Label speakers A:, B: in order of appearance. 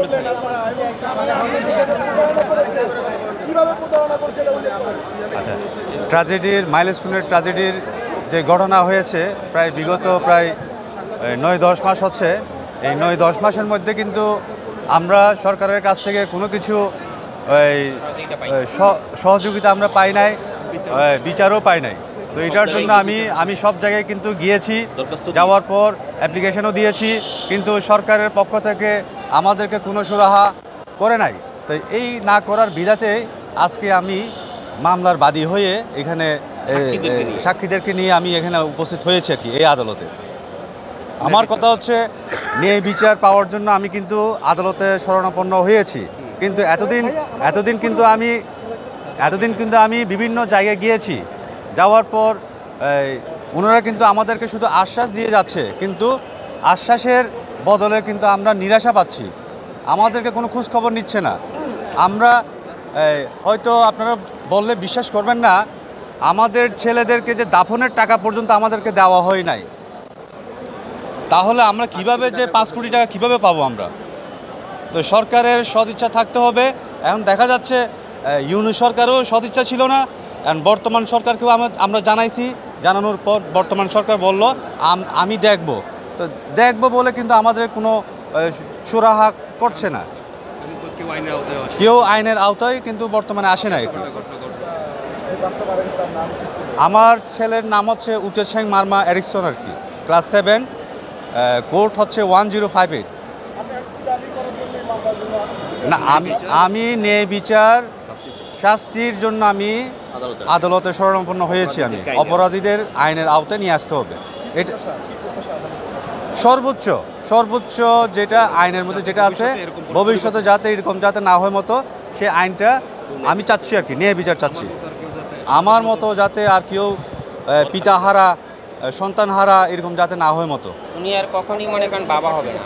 A: করলেন আপনারা এবং প্রতারণা করেছে, কিভাবে প্রতারণা করছে এটা উল্লেখ করেন।
B: আচ্ছা, ট্র্যাজেডির মাইলস্টোনের ট্র্যাজেডির যে ঘটনা হয়েছে প্রায় বিগত 9-10 মাস হচ্ছে। এই 9-10 মাসের মধ্যে কিন্তু আমরা সরকারের কাছ থেকে কোনো কিছু এই, সহযোগিতা আমরা পাই নাই, বিচারও পাই নাই। তো এটার জন্য আমি সব জায়গায় কিন্তু গিয়েছি, যাওয়ার পর অ্যাপ্লিকেশনও দিয়েছি, কিন্তু সরকারের পক্ষ থেকে আমাদেরকে কোনো সুরাহা করে নাই। তো এই না করার বিধাতে আজকে আমি মামলার বাদী হয়ে এখানে সাক্ষীদেরকে নিয়ে আমি এখানে উপস্থিত হয়েছি আর কি এই আদালতে। আমার কথা হচ্ছে ন্যায় বিচার পাওয়ার জন্য আমি কিন্তু আদালতে শরণাপন্ন হয়েছি, কিন্তু এতদিন কিন্তু আমি বিভিন্ন জায়গায় গিয়েছি। যাওয়ার পর ওনারা কিন্তু আমাদেরকে শুধু আশ্বাস দিয়ে যাচ্ছে, কিন্তু আশ্বাসের বদলে কিন্তু আমরা নিরাশা পাচ্ছি। আমাদেরকে কোনো খোঁজ খবর নিচ্ছে না। আমরা হয়তো আপনারা বললে বিশ্বাস করবেন না, আমাদের ছেলেদেরকে যে দাফনের টাকা পর্যন্ত আমাদেরকে দেওয়া হয় নাই। তাহলে আমরা কিভাবে যে 5 কোটি টাকা কিভাবে পাবো আমরা? তো সরকারের সদিচ্ছা থাকতে হবে। এখন দেখা যাচ্ছে ইউনূস সরকারও সদিচ্ছা ছিল না। এখন বর্তমান সরকারকেও আমরা জানাইছি, জানানোর পর বর্তমান সরকার বলল আমি দেখব। তো দেখব বলে কিন্তু আমাদের কোনো সুরাহা করছে না। কেউ আইনের আওতায় কিন্তু বর্তমানে আসে নাই। আমার ছেলের নাম হচ্ছে উটেছেং মার্মা এরিকসন আর কি, ক্লাস 7, কোর্ট হচ্ছে 1058। না, আমি ন্যায় বিচার শাস্তির জন্য আমি আদালতে শরণাপন্ন হয়েছি। আমি অপরাধীদের আইনের আওতায় নিয়ে আসতে হবে, এটা সর্বোচ্চ যেটা আইনের মধ্যে যেটা আছে, ভবিষ্যতে যাতে এরকম যাতে না হয় মতো সে আইনটা আমি চাচ্ছি আর কি, ন্যায় বিচার চাচ্ছি। আমার মতো যাতে আর কেউ পিতাহারা সন্তানহারা এরকম যাতে না হয় মতো।
C: উনি আর কখনই মনে করেন বাবা হবে না।